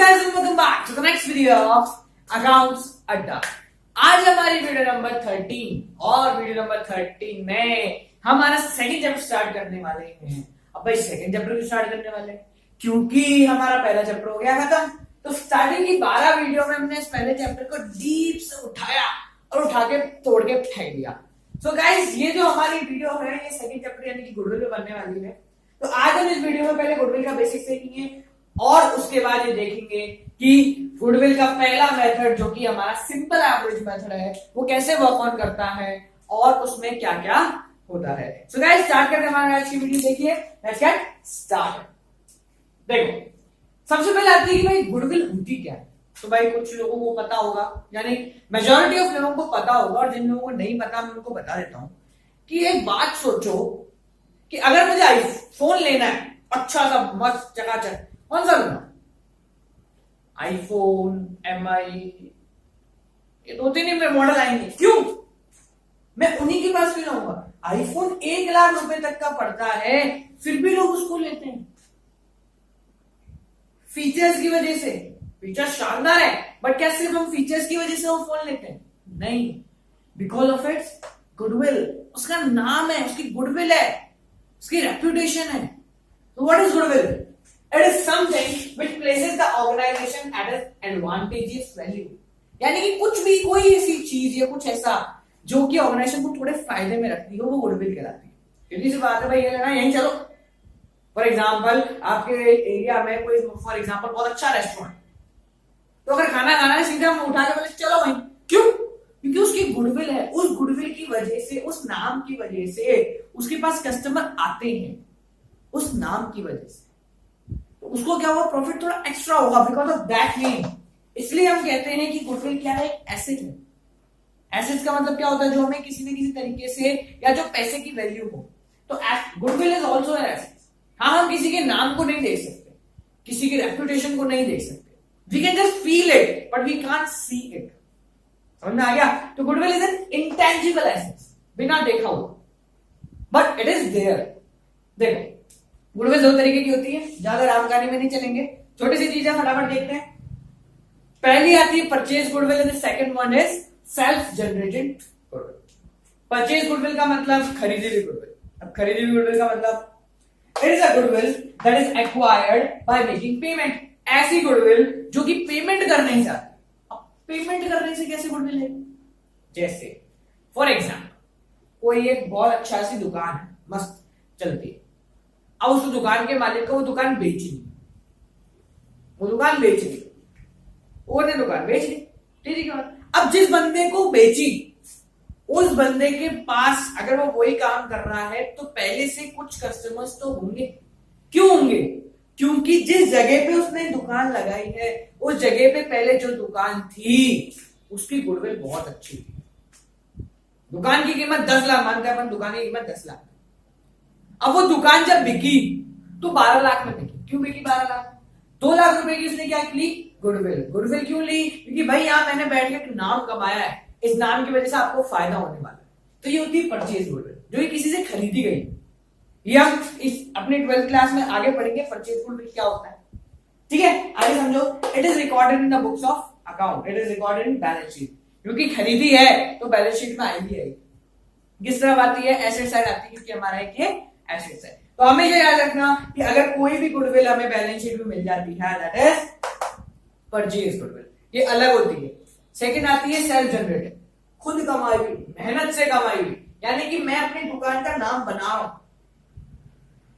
guys and welcome back to the next video of Accounts अड्डा। आज हमारी video number 13 और वीडियो नंबर 13 में हमारा सेकंड चैप्टर स्टार्ट करने वाले हैं। अब भाई सेकंड चैप्टर क्यों स्टार्ट करने वाले हैं? क्योंकि हमारा पहला चैप्टर हो गया खत्म। तो स्टार्टिंग की 12 वीडियो में हमने इस पहले चैप्टर को डीप से उठाया और उठा के तोड़ के फेंक दिया। सो गाइस, ये जो हमारी वीडियो है ये सेकंड चैप्टर यानी कि गुडविल पे बनने वाली है। तो आज हम इस वीडियो में पहले गुडविल का बेसिक्स देखेंगे और उसके बाद ये देखेंगे कि गुडविल का पहला मेथड जो कि हमारा सिंपल एवरेज मेथड है वो कैसे वर्क ऑन करता है और उसमें क्या क्या होता है। सो गाइस, स्टार्ट करते हैं हमारा आज की वीडियो। देखिए, लेट्स गेट स्टार्ट। देखो, सबसे पहले आती है कि भाई गुडविल होती क्या है। तो भाई कुछ लोगों को पता होगा, यानी मेजॉरिटी ऑफ लोगों को पता होगा, और जिन लोगों को नहीं पता मैं उनको बता देता हूं कि एक बात सोचो कि अगर मुझे आईफोन लेना है, अच्छा सा मस्त चकाचक, कौन सा लूंगा? आईफोन, एमआई, ये 2-3 मॉडल आएंगे। क्यों मैं उन्हीं के पास क्यों जाऊंगा? आईफोन 1 लाख रुपए तक का पड़ता है, फिर भी लोग उसको लेते हैं। फीचर्स की वजह से, फीचर्स शानदार है, बट क्या सिर्फ हम फीचर्स की वजह से वो फोन लेते हैं? नहीं, बिकॉज ऑफ इट्स गुडविल। उसका नाम है, उसकी गुडविल है, उसकी रेप्यूटेशन है। तो what is goodwill? It is something which places the organization at an advantageous value। यानी कि कुछ भी, कोई ऐसी चीज या कुछ ऐसा जो कि ऑर्गेनाइजेशन को थोड़े फायदे में रखती हो, वो गुडविल कहलाती है। सीधी सी बात है भाई, ये लेना यहीं चलो। फॉर एग्जाम्पल, आपके एरिया में कोई फॉर एग्जाम्पल बहुत अच्छा रेस्टोरेंट, तो अगर खाना खाना है सीधा हम उठा के बोले चलो भाई। क्यों? क्योंकि उसकी गुडविल है। उस गुडविल की वजह से, उस नाम की वजह से उसके पास कस्टमर आते हैं, उस नाम की वजह से। उसको क्या होगा? प्रॉफिट थोड़ा एक्स्ट्रा होगा बिकॉज ऑफ दैट नेम। इसलिए हम कहते हैं कि गुडविल क्या है? एक एसेट है। एसेट का मतलब क्या होता है? जो हमें किसी न किसी तरीके से, या जो पैसे की वैल्यू हो। तो goodwill is also an asset. हाँ, हम किसी के नाम को नहीं देख सकते, किसी की रेप्यूटेशन को नहीं देख सकते। We can just feel it but we can't see it. समझ में आ गया? तो goodwill is an intangible asset, बिना देखा हुआ, बट इट इज देयर। देखो, गुडविल 2 तरीके की होती है, ज्यादा रामकानी में नहीं चलेंगे, छोटी सी चीजें फटाफट देखते हैं। पहली आती है purchase goodwill and the second one is self generated goodwill. Purchase goodwill का मतलब खरीदी हुई गुडविल। अब खरीदी हुई गुडविल का मतलब it is a goodwill that is acquired by making payment. ऐसी गुडविल जो कि पेमेंट करने ही जाती है। अब पेमेंट करने से कैसे गुडविल है? जैसे फॉर एग्जाम्पल, कोई एक बहुत अच्छा सी दुकान है, मस्त चलती है। अब उस दुकान के मालिक को वो दुकान बेचनी, वो दुकान बेचनी, वो ने दुकान बेच ली, ठीक है। अब जिस बंदे को बेची, उस बंदे के पास अगर वो वही काम कर रहा है तो पहले से कुछ कस्टमर्स तो होंगे। क्यों होंगे? क्योंकि जिस जगह पे उसने दुकान लगाई है, उस जगह पे पहले जो दुकान थी उसकी गुडविल बहुत अच्छी थी। दुकान की कीमत 10 लाख मानते हैं अपन, दुकान की कीमत 10 लाख। अब वो दुकान जब बिकी तो 12 लाख में बिकी। क्यों बिकी 12 लाख? 2 लाख रुपए की उसने क्या ली? गुडविल। गुडविल क्यों ली? क्योंकि भाई यहां मैंने बैठ के नाम कमाया है, इस नाम की वजह से आपको फायदा होने वाला है। तो ये होती है परचेज गुडविल, जो किसी से खरीदी गई। ये हम इस अपने 12th क्लास में आगे पढ़ेंगे परचेज गुडविल क्या होता है, ठीक है? आगे समझो। It is recorded in the books of account, it is recorded in balance sheet. क्योंकि खरीदी है तो बैलेंस शीट में आएगी। किस तरह आती है? एसेट साइड आती है, क्योंकि हमारा एक ये एसेट्स है। तो हमेशा याद रखना कि अगर कोई भी गुडविल हमें बैलेंस शीट में मिल जाती है, दैट इज परचेज गुडविल। ये अलग होती है। सेकंड आती है सेल्फ जनरेटेड, खुद कमाई हुई, मेहनत से कमाई हुई। यानी कि मैं अपनी दुकान का नाम बना रहा हूं,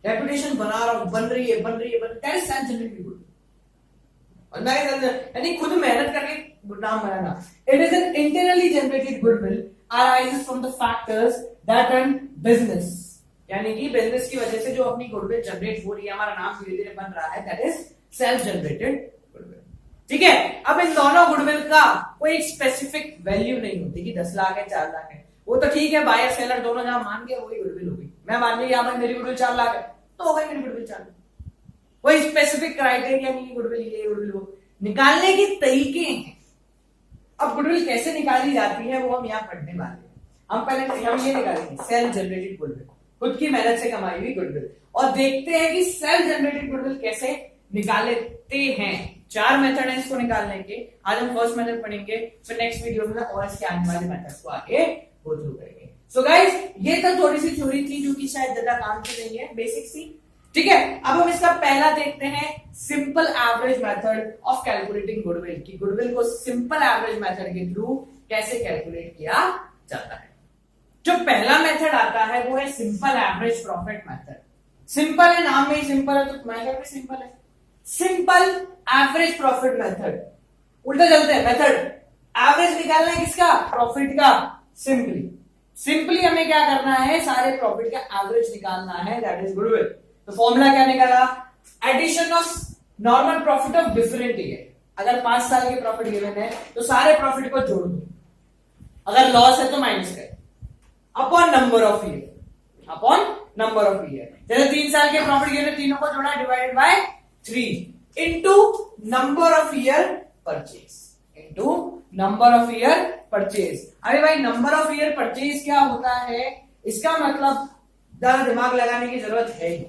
रेपुटेशन बना रहा हूं, बन रही है, that is self generated goodwill. यानी खुद मेहनत करके नाम बनाना। It is an internally generated goodwill arises from the factors that run business। यानी कि बिजनेस की वजह से जो अपनी गुडविल जनरेट हो रही है, हमारा नाम धीरे धीरे बन रहा है, that is self generated goodwill. ठीक है? अब इन दोनों गुडविल का कोई स्पेसिफिक वैल्यू नहीं होती कि 10 लाख है, 4 लाख है। वो तो ठीक है, बायर सेलर दोनों जहां मान गए वही गुडविल होगी। मैं मान ली यहां पर मेरी गुडविल 4 लाख है तो हो गई मेरी गुडविल 4 लाख। कोई स्पेसिफिक क्राइटेरिया नहीं, गुडविल ये गुडविल वो। निकालने के तरीके हैं। अब गुडविल कैसे निकाली जाती है वो हम यहाँ पढ़ने वाले हैं। हम ये निकालेंगे सेल्फ जनरेटेड गुडविल, खुद की मेहनत से कमाई हुई गुडविल, और देखते हैं कि सेल्फ जनरेटेड गुडविल कैसे निकालते हैं। 4 मेथड है इसको निकालने के। आज हम फर्स्ट मेथड पढ़ेंगे, फिर नेक्स्ट वीडियो में और इसके आने वाले मेथड्स को आगे गो थ्रू करेंगे। सो गाइस, ये तो थोड़ी सी थ्योरी थी जो कि शायद ज्यादा काम की नहीं है, बेसिक सी। ठीक है, अब हम इसका पहला देखते हैं, simple average method of calculating goodwill, कि गुडविल को सिंपल एवरेज मेथड के थ्रू कैसे कैलकुलेट किया जाता है। जो पहला मेथड आता है वो है simple average profit method. Simple है, नाम में ही सिंपल है तो मेथड भी सिंपल है। सिंपल एवरेज प्रॉफिट मेथड, उल्टा चलते हैं, मेथड एवरेज निकालना है किसका, प्रॉफिट का। सिंपली हमें क्या करना है, सारे प्रॉफिट का एवरेज निकालना है, दैट इज गुडविल। तो फॉर्मूला क्या निकाला, addition of normal profit of different year. अगर 5 साल के प्रॉफिट गिवन है तो सारे प्रॉफिट को जोड़ दो, अगर लॉस है तो माइनस कर, upon number of year, upon number of year. जैसे 3 साल के प्रॉफिट गिवन है, तीनों को जोड़ा, divided by 3 into number of year purchase, into number of year purchase. अरे भाई, नंबर ऑफ ईयर परचेज क्या होता है, इसका मतलब ज्यादा दिमाग लगाने की जरूरत है ही,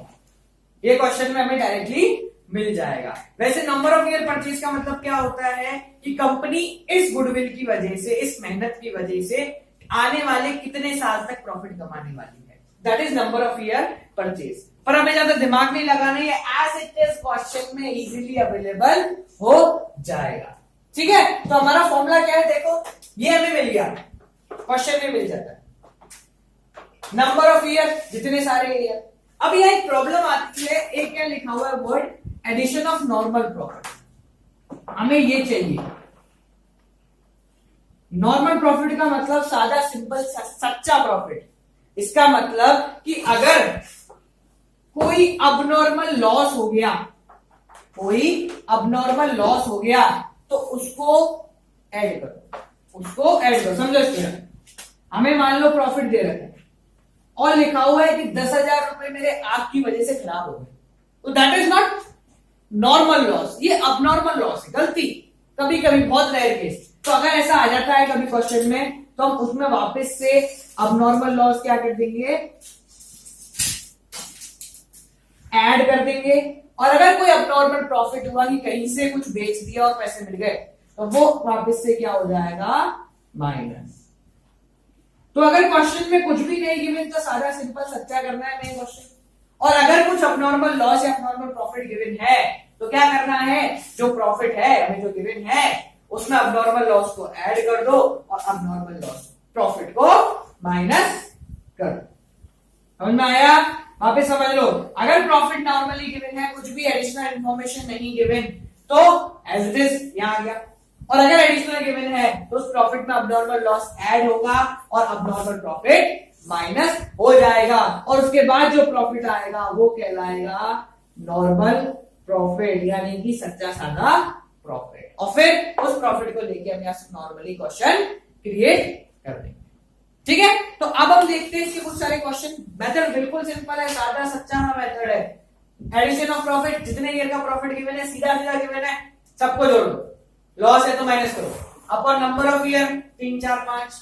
ये क्वेश्चन में हमें डायरेक्टली मिल जाएगा। वैसे नंबर ऑफ ईयर परचेज का मतलब क्या होता है कि कंपनी इस गुडविल की वजह से, इस मेहनत की वजह से आने वाले कितने साल तक प्रॉफिट कमाने वाली है, that is number of year purchase. पर हमें ज्यादा दिमाग नहीं लगाना, ये एज इट इज क्वेश्चन में इजीली अवेलेबल हो जाएगा। ठीक है, तो हमारा फॉर्मूला क्या है, देखो ये हमें मिल गया, क्वेश्चन में मिल जाता है, नंबर ऑफ ईयर, जितने सारे ईयर। अब यह एक प्रॉब्लम आती है, एक क्या लिखा हुआ है word, addition of normal profit. हमें ये चाहिए, नॉर्मल प्रॉफिट का मतलब सादा सिंपल सच्चा प्रॉफिट। इसका मतलब कि अगर कोई अबनॉर्मल लॉस हो गया, कोई अबनॉर्मल लॉस हो गया तो उसको ऐड करो, उसको ऐड करो, समझो इसको। हमें मान लो प्रॉफिट दे रहे हैं और लिखा हुआ है कि 10,000 रुपए मेरे आग की वजह से खराब हो गए, तो that is not normal loss, ये अबनॉर्मल लॉस है, गलती, कभी कभी, बहुत रेयर केस। तो अगर ऐसा आ जाता है कभी क्वेश्चन में, तो हम उसमें वापस से अबनॉर्मल लॉस क्या कर देंगे, ऐड कर देंगे। और अगर कोई अबनॉर्मल प्रॉफिट हुआ कि कहीं से कुछ बेच दिया और पैसे मिल गए, तो वो वापस से क्या हो जाएगा, माइनस। तो अगर क्वेश्चन में कुछ भी नहीं गिवन तो सादा सिंपल सच्चा करना है मेन क्वेश्चन, और अगर कुछ अबनॉर्मल लॉस या अबनॉर्मल प्रॉफिट गिवन है तो क्या करना है, जो प्रॉफिट है हमें जो गिवन है उसमें अबनॉर्मल लॉस को ऐड कर दो और अबनॉर्मल लॉस प्रॉफिट को माइनस कर दो। समझ में आया, वापस समझ लो, अगर प्रॉफिट नॉर्मली गिवन है, कुछ भी एडिशनल इंफॉर्मेशन नहीं गिवन, तो एज इट इज यहां आ गया। और अगर एडिशनल गिवन है तो उस प्रॉफिट में अबनॉर्मल लॉस ऐड होगा और अबनॉर्मल प्रॉफिट माइनस हो जाएगा, और उसके बाद जो प्रॉफिट आएगा वो कहलाएगा नॉर्मल प्रॉफिट, यानी कि सच्चा सादा प्रॉफिट। और फिर उस प्रॉफिट को लेके हम यहां से नॉर्मली क्वेश्चन क्रिएट कर देंगे। ठीक है, तो अब हम देखते हैं इसके कुछ सारे क्वेश्चन। मेथड बिल्कुल सिंपल है, सादा सच्चा मेथड है। एडिशन ऑफ प्रॉफिट, जितने ईयर का प्रॉफिट गिवन है सीधा सीधा गिवन है, सबको जोड़ दो, लॉस है तो माइनस करो, upon number of year 3, 4, 5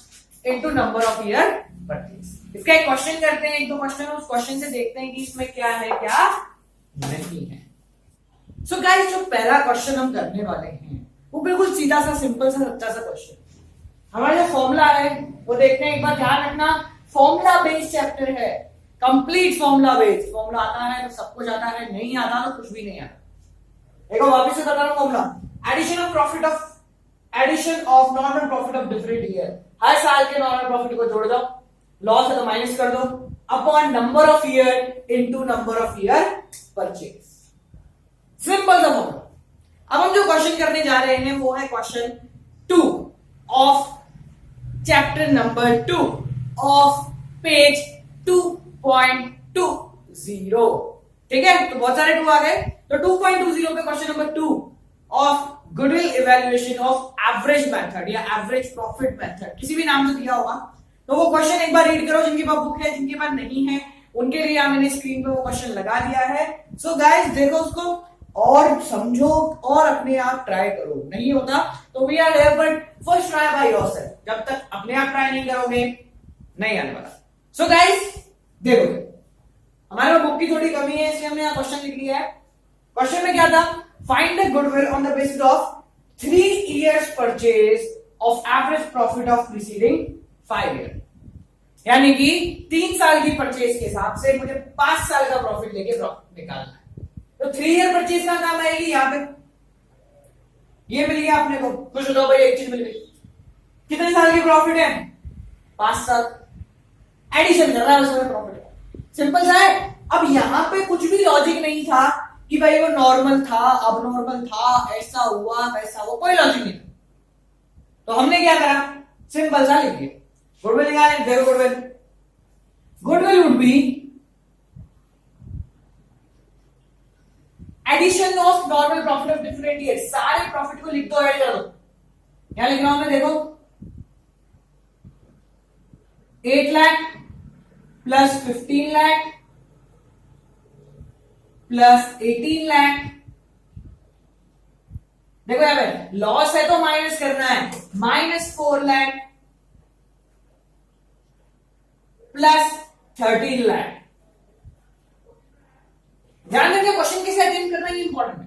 into number of year purchase. इसका एक क्वेश्चन करते हैं, एक दो क्वेश्चन, उस क्वेश्चन से देखते हैं कि इसमें क्या है क्या नहीं है। सो गाइस, जो पहला क्वेश्चन हम करने वाले हैं वो बिल्कुल सीधा सा सिंपल सा सच्चा सा क्वेश्चन। हमारा जो फॉर्मूला है वो देखते हैं, एक बार ध्यान रखना, फॉर्मूला बेस्ड चैप्टर है, कंप्लीट फॉर्मूला बेस्ड। फॉर्मूला आता है तो सब कुछ आता है, नहीं आता तो कुछ भी नहीं आता। देखो वापस से बता रहा हूं formula, addition of profit of, addition of normal profit of different year, हर साल के नॉर्मल प्रॉफिट को जोड़ दो, लॉस है तो माइनस कर दो, upon number of year into number of year purchase. Simple सा फॉर्मूला। अब हम जो क्वेश्चन करने जा रहे हैं वो है question 2 of chapter number 2 of page 2.20। ठीक है, तो बहुत सारे 2 आ गए, तो 2.20 पे question number 2 of goodwill evaluation of average method या एवरेज प्रॉफिट मेथड, किसी भी नाम से दिया होगा। तो वो क्वेश्चन एक बार रीड करो, जिनके पास बुक है, जिनके पास नहीं है उनके लिए मैंने स्क्रीन पे वो क्वेश्चन लगा दिया है। सो गाइस, देखो उसको और समझो और अपने आप ट्राई करो, नहीं होता तो we are there, but first try by yourself. जब तक अपने आप ट्राई नहीं करोगे नहीं आने वाला। सो गाइस देखो, हमारे बुक की थोड़ी कमी है इसलिए हमने यहाँ क्वेश्चन लिख लिया है। क्वेश्चन में क्या था, find the goodwill on the basis of 3 years purchase of average profit of preceding 5 year। यानी कि 3 साल की परचेज के हिसाब से मुझे 5 साल का प्रॉफिट लेके प्रॉफिट निकालना है। तो 3 year परचेज का काम आएगी यहां पे। ये मिल गया आपने को, खुश हो जाओ भाई, एक चीज मिल गई। कितने साल की प्रॉफिट है? 5 साल। एडिशन कर रहा है उसमें प्रॉफिट, सिंपल सा है। अब यहां पे कुछ भी लॉजिक नहीं था कि भाई वो नॉर्मल था, अब नॉर्मल था, ऐसा हुआ वैसा हुआ, कोई लॉजिक नहीं था। तो हमने क्या करा, सिंपल सा लिख दिया, गुडविल निकालें। देखो goodwill, goodwill would be addition of normal profit of different year. सारे प्रॉफिट को लिख दो, ऐड कर दो। क्या लिख रहा हूं मैं, देखो 8 लाख प्लस 15 लाख प्लस 18 लाख। देखो यहां पे लॉस है तो माइनस करना है, -4 लाख प्लस 13 लाख। ध्यान रखिए क्वेश्चन कैसे अटेम्प्ट करना ये इंपॉर्टेंट है,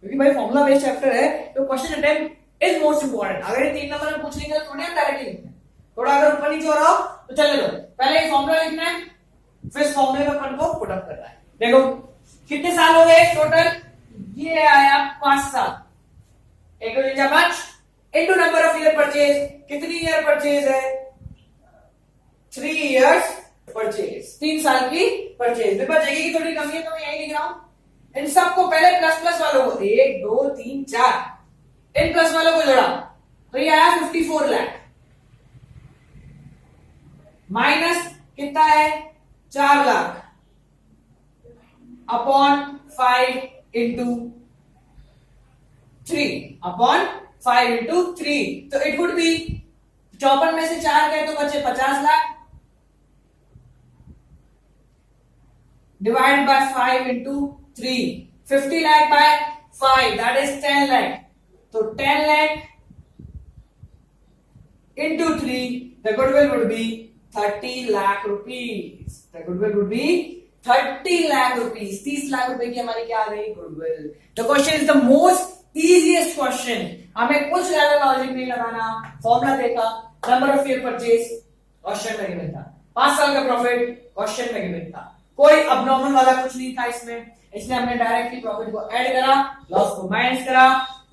क्योंकि भाई फॉर्मूला बेस्ड चैप्टर है तो question attempt is most important. अगर ये 3 नंबर में पूछ लेंगे तो थोड़ी हम डायरेक्टली लिखते हैं, थोड़ा अगर ऊपर नीचे हो रहा हो तो चलने दो। पहले ये फॉर्मूला लिखना है, फिर इस फॉर्मूले में अपन को पुट अप करना है। देखो कितने साल हो गए टोटल, ये आया 5 साल। 5 into number of year purchase, कितनी ईयर परचेज है? 3 years परचेज, 3 साल की परचेज। पेपर जगह की थोड़ी कमी है तो मैं यही लिख रहा हूं। इन सबको पहले प्लस प्लस वालों को 1 2 3 4 इन प्लस वालों को जोड़ा तो ये आया 54 लाख माइनस कितना है 4 lakh upon 5 into 3 upon 5 into 3। तो इट वुड बी 54 में से 4 गए तो बचे 50 lakh divided by 5 into 3, 50 lakh by 5, that is 10 lakh. So 10 lakh into 3, the goodwill would be 30 lakh rupees. The goodwill would be 30 lakh rupees. 30 lakh रुपए की हमारी क्या आ गई goodwill. The question is the most easiest question. हमें कुछ ज्यादा logic नहीं लगाना, फॉर्मूला देखा, number of year purchase question में गिवन था, 5 साल का प्रॉफिट क्वेश्चन में गिवन था, कोई अबनॉर्मल वाला कुछ नहीं था इसमें, इसलिए हमने डायरेक्टली प्रॉफिट को ऐड करा, लॉस को माइनस करा,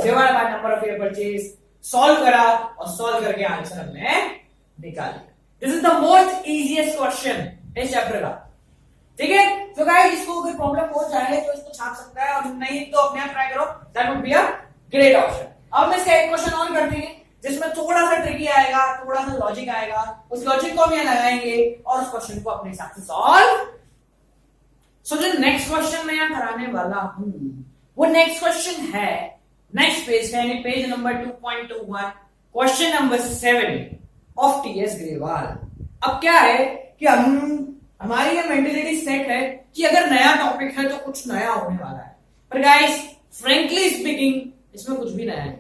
divide by number of year purchase, solve करा और सॉल्व करके आंसर हमने निकाल लिया। This is the most easiest question इस चैप्टर का, ठीक है। तो गाइस इसको अगर प्रॉब्लम हो जाए तो इसको छाप सकता है, और नहीं तो अपने आप ट्राई करो, that would be a great option. अब मैं इसका एक क्वेश्चन और कर देंगे जिसमें थोड़ा सा ट्रिकी आएगा, थोड़ा सा लॉजिक आएगा, उस लॉजिक को हम यहां लगाएंगे और उस क्वेश्चन को अपने हिसाब से सॉल्व। सो जो नेक्स्ट क्वेश्चन मैं यहां कराने वाला हूं वो नेक्स्ट क्वेश्चन है, नेक्स्ट पेज है, यानी page number 2.21, question number 7 of TS Grewal. अब क्या है कि हमारी ये मेंटेलिटी सेट है कि अगर नया टॉपिक है तो कुछ नया होने वाला है, पर गाइस फ्रेंकली स्पीकिंग इसमें कुछ भी नया नहीं।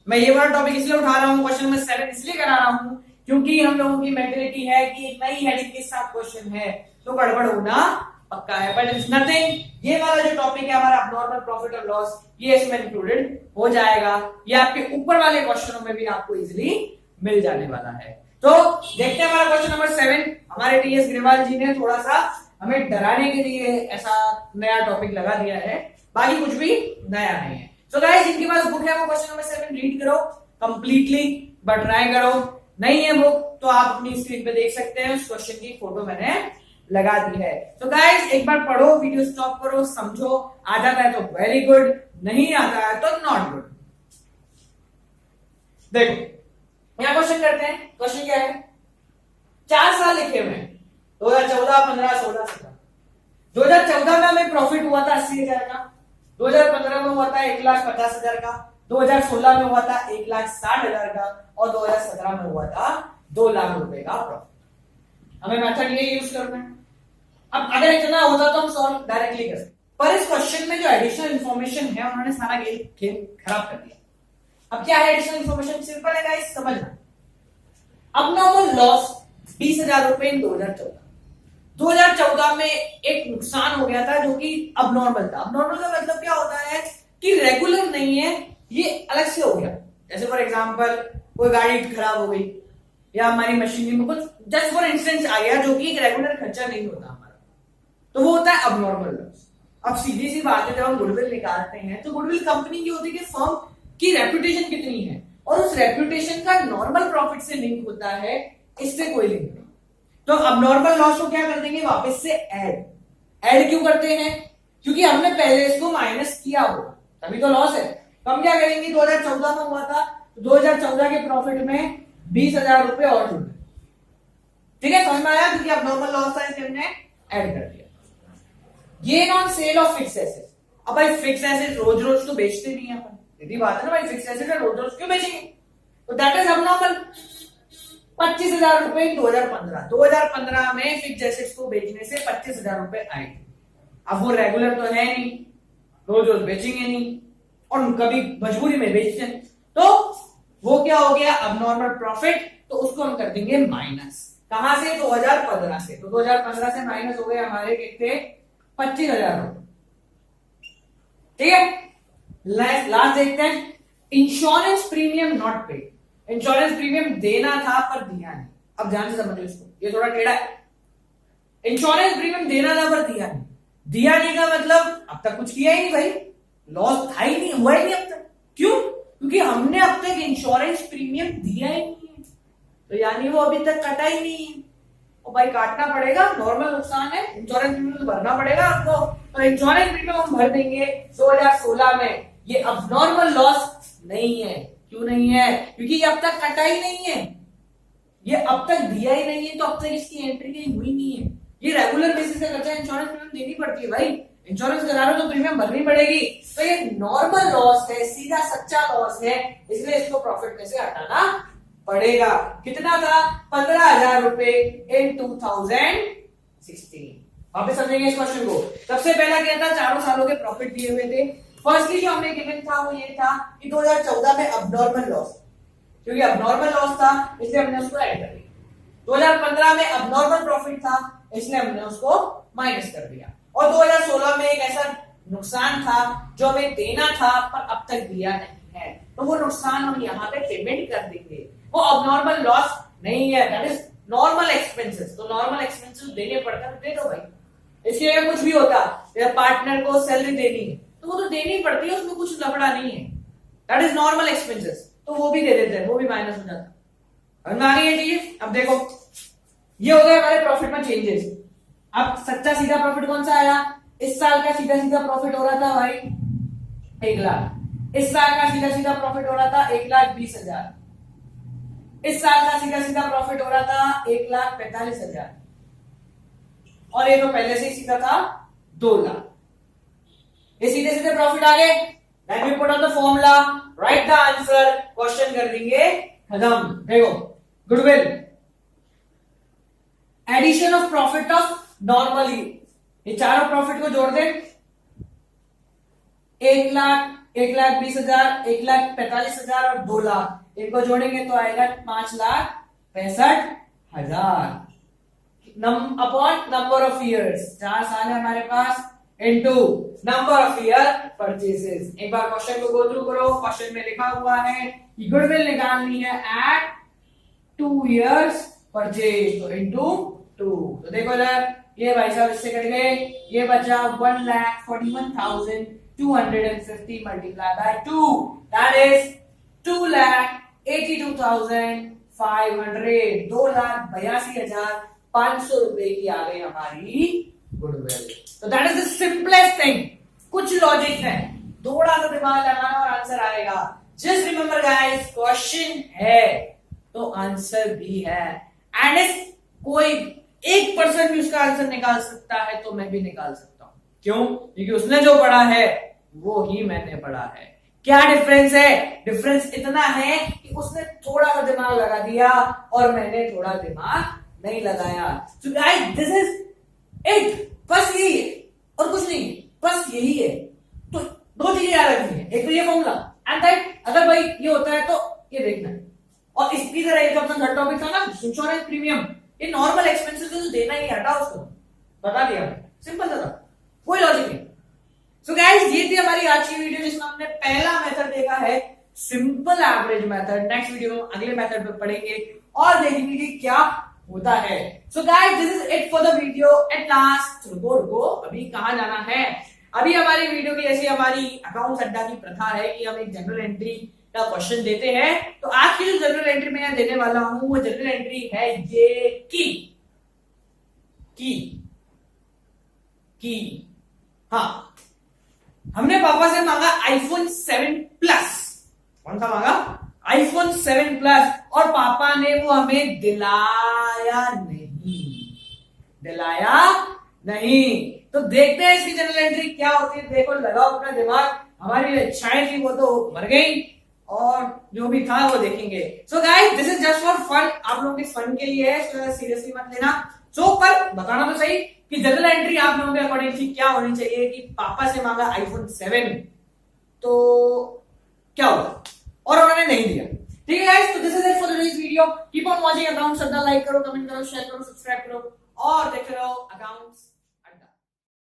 मैं ये वाला टॉपिक इसलिए उठा रहा हूं, क्वेश्चन नंबर 7 इसलिए करा रहा हूं क्योंकि हम लोगों की मेंटेलिटी है कि एक नई हेडिंग के साथ क्वेश्चन है तो गड़बड़ होना पक्का है, बट इट्स नथिंग। ये वाला जो टॉपिक है हमारा अबनॉर्मल प्रॉफिट और लॉस, ये इसमें इंक्लूडेड हो जाएगा, ये आपके ऊपर वाले क्वेश्चनों में भी आपको इजीली मिल जाने वाला है। तो देखते हैं हमारा क्वेश्चन नंबर 7। हमारे टीएस ग्रेवाल जी ने थोड़ा सा हमें डराने के लिए ऐसा नया टॉपिक लगा दिया है, बाकी कुछ भी नया नहीं है। सो गाइस जिनके पास बुक है वो क्वेश्चन नंबर 7 रीड करो कंप्लीटली, बट ट्राई करो। नहीं है बुक तो आप अपनी स्क्रीन पे देख सकते हैं, उस क्वेश्चन की फोटो मैंने लगा दी है। तो गाइस एक बार पढ़ो, वीडियो स्टॉप करो, समझो, आ जाता है तो वेरी गुड, नहीं आता है तो नॉट गुड। देखो यहां क्वेश्चन करते हैं। क्वेश्चन क्या है, 4 साल लिखे हुए हैं, 2014, 15, 16, 17। 2014 में हमें प्रॉफिट हुआ था 80,000 का, 2015 में हुआ था 1,50,000 का, 2016 में हुआ था 1,60,000 का, और 2017 में हुआ था 2 लाख रुपए का प्रॉफिट। हमें मेथड ये यूज करना है। अब अगर इतना होता तो हम सॉल्व डायरेक्टली कर सकते, पर इस क्वेश्चन में जो एडिशनल इंफॉर्मेशन है उन्होंने सारा खेल खराब कर दिया। अब क्या है एडिशनल इंफॉर्मेशन, सिंपल है गाइस, समझना। अबनॉर्मल लॉस 20,000 रुपए इन 2014। 2014 में एक नुकसान हो गया था जो कि अबनॉर्मल था। अबनॉर्मल का मतलब क्या होता है कि रेगुलर नहीं है, ये अलग से हो गया। जैसे फॉर एग्जांपल कोई गाड़ी खराब हो गई या हमारी मशीनरी में कुछ जस्ट फॉर इंस्टेंस आ गया जो कि एक रेगुलर खर्चा नहीं होता हमारा, तो वो होता है अबनॉर्मल लॉस। अब सीधी सी बात है, जब हम गुडविल निकालते हैं तो गुडविल कंपनी की होती है कि फर्म की रेपुटेशन कितनी है, और उस रेपुटेशन का नॉर्मल प्रॉफिट से लिंक होता है, इससे कोई लिंक नहीं। तो अबनॉर्मल लॉस को क्या कर देंगे, वापस से ऐड क्यों करते हैं, क्योंकि हमने पहले इसको माइनस किया होगा तभी तो लॉस है। तो हम क्या करेंगे, 2014 में हुआ था तो 2014 के प्रॉफिट में 20,000 रुपए और जुड़ गए। ठीक है, समझ में आया, क्योंकि अबनॉर्मल लॉस था इसलिए हमने ऐड कर दिया। Gain on sale of fix asset. अब भाई फिक्स एसेट रोज रोज तो बेचते नहीं है अपन, सीधी बात है ना भाई, फिक्स एसेट रोज रोज क्यों बेचेंगे, तो दैट इज अबनॉर्मल। 25,000 रुपए 2015 में फिक्स एसेट्स को बेचने से 25,000 रुपए आए। अब वो रेगुलर तो है नहीं, रोज रोज बेचेंगे नहीं, और कभी मजबूरी में बेचते हैं, तो वो क्या हो गया, अबनॉर्मल प्रॉफिट। तो उसको हम कर देंगे माइनस, कहां से, 2015 से। तो 2015 से माइनस हो गए हमारे कितने, 25,000 रुपए। ठीक है, लास्ट देखते हैं, insurance premium not paid. Insurance premium देना था पर दिया नहीं। अब ध्यान से समझो इसको, ये थोड़ा टेढ़ा है। इंश्योरेंस प्रीमियम देना था पर दिया नहीं। दिया नहीं का मतलब अब तक कुछ किया ही नहीं भाई, लॉस था ही नहीं, हुआ ही नहीं अब तक। क्यों, क्योंकि हमने अब तक इंश्योरेंस प्रीमियम दिया ही नहीं है, तो यानी वो अभी तक कटा ही नहीं है। और भाई काटना पड़ेगा, नॉर्मल नुकसान है, इंश्योरेंस प्रीमियम भरना पड़ेगा आपको। तो इंश्योरेंस प्रीमियम हम भर देंगे 2016 में। ये अब नॉर्मल लॉस नहीं है। क्यों नहीं है, क्योंकि ये अब तक कटा ही नहीं है, ये अब तक दिया ही नहीं है, तो अब तक इसकी एंट्री कहीं हुई नहीं है। ये रेगुलर बेसिस का खर्चा, इंश्योरेंस प्रीमियम देनी पड़ती है भाई, इंश्योरेंस करा रहे हो तो प्रीमियम भरनी पड़ेगी। तो ये नॉर्मल लॉस है, सीधा सच्चा लॉस है, इसलिए इसको प्रॉफिट में से हटाना पड़ेगा। कितना था, 15,000 रुपए इन 2016। वापस समझेंगे इस क्वेश्चन को। सबसे पहला क्या था, चारों सालों के प्रॉफिट दिए हुए थे। फर्स्टली जो हमें गिवन था वो ये था कि 2014 में अबनॉर्मल लॉस, क्योंकि अबनॉर्मल लॉस था इसलिए हमने उसको ऐड कर दिया। 2015 में अबनॉर्मल प्रॉफिट था इसलिए हमने उसको माइनस कर दिया। और 2016 में एक ऐसा नुकसान था जो हमें देना था पर अब तक दिया नहीं है, तो वो नुकसान हम यहाँ पे पेमेंट कर देंगे। वो अबनॉर्मल लॉस नहीं है, दैट इज नॉर्मल एक्सपेंसेस। तो नॉर्मल एक्सपेंसेस देने पड़ते हैं, दे दो भाई। इसलिए कुछ भी होता है, पार्टनर को सैलरी देनी है तो वो तो देनी पड़ती है, उसमें कुछ लफड़ा नहीं है, दैट इज नॉर्मल एक्सपेंसेस, तो वो भी दे देते हैं, वो भी माइनस हो जाता है। आ रही है चीज। अब देखो ये हो गया हमारे प्रॉफिट में चेंजेस। अब सच्चा सीधा प्रॉफिट कौन सा आया, इस साल का सीधा सीधा प्रॉफिट हो रहा था भाई 1 लाख। इस साल का सीधा सीधा प्रॉफिट हो रहा था 1,20,000। इस साल का सीधा सीधा प्रॉफिट हो रहा था 1,45,000। और ये तो पहले से ही सीधा था 2 लाख। ये सीधे सीधे प्रॉफिट आ गए। Let me put on the formula, write the answer, question कर देंगे खत्म। देखो goodwill, addition of profit of normally, ये चारों प्रॉफिट को जोड़ दे, 1 लाख, 1,20,000, 1,45,000 और 2 लाख, इनको जोड़ेंगे तो आएगा 5,65,000 अपॉन नंबर ऑफ ईयर्स। 4 साल है हमारे पास, into number of year purchases. एक बार क्वेश्चन को गो थ्रू करो। क्वेश्चन में लिखा हुआ है कि गुडविल निकालनी है एट 2 इयर्स परचेज, तो इनटू 2। तो देखो यार, ये भाई साहब इससे कट गए, ये बचा 1,41,250 मल्टीप्लाई बाय 2, दैट इज 2,82,500, 2,82,500 रुपए की आ गई हमारी गुडविल। तो that is the simplest thing. कुछ लॉजिक है, थोड़ा सा दिमाग लगाना और आंसर आएगा। जस्ट रिमेंबर गाइस, क्वेश्चन है तो आंसर भी है, एंड इस कोई 1% भी उसका आंसर निकाल सकता है तो मैं भी निकाल सकता हूं। क्यों, क्योंकि उसने जो पढ़ा है वो ही मैंने पढ़ा है। क्या डिफरेंस है, डिफरेंस इतना है कि उसने थोड़ा सा दिमाग लगा दिया और मैंने थोड़ा दिमाग नहीं लगाया। सो गाइस दिस इज इट, बस यही है और कुछ नहीं है, बस यही है। तो 2 चीजें याद रखनी है, एक तो ये फॉर्मूला एंड दैट, अगर भाई ये होता है तो ये देखना है। और इसकी तरह एक अपना थर्ड टॉपिक था ना, इंश्योरेंस प्रीमियम, ये नॉर्मल एक्सपेंसेस तो देना ही, हटा उसको, बता दिया, सिंपल था, कोई लॉजिक नहीं। सो गाइस ये थी हमारी आज की वीडियो जिसमें हमने पहला मेथड देखा है simple average method. Next video में अगले मेथड पे पढ़ेंगे और देखेंगे कि क्या होता है। सो guys this is it for the video at last. रुको अभी कहां जाना है। अभी हमारी वीडियो की ऐसी हमारी अकाउंट्स अड्डा की प्रथा है कि हम एक जनरल एंट्री का क्वेश्चन देते हैं। तो आज की जो जनरल एंट्री मैं देने वाला हूं वो जनरल एंट्री है ये की हाँ, हमने पापा से मांगा आईफोन 7 प्लस। कौन सा मांगा? IPhone 7 plus. और पापा ने वो हमें दिलाया नहीं। तो देखते हैं इसकी जनरल एंट्री क्या होती है। देखो लगाओ अपना दिमाग, हमारी इच्छाएं थी वो तो मर गई और जो भी था वो देखेंगे। So guys this is just for fun, आप लोगों के फन के लिए है, सीरियसली मत लेना। सो पर बताना तो सही कि जनरल एंट्री आप लोगों के अकॉर्डिंग क्या होनी चाहिए कि पापा से मांगा आईफोन 7 तो क्या होगा, और उन्होंने नहीं दिया। ठीक है गाइस, तो this is it for this video. Keep on watching accounts अड्डा। लाइक करो, कमेंट करो, शेयर करो, सब्सक्राइब करो और देखते रहो अकाउंट्स।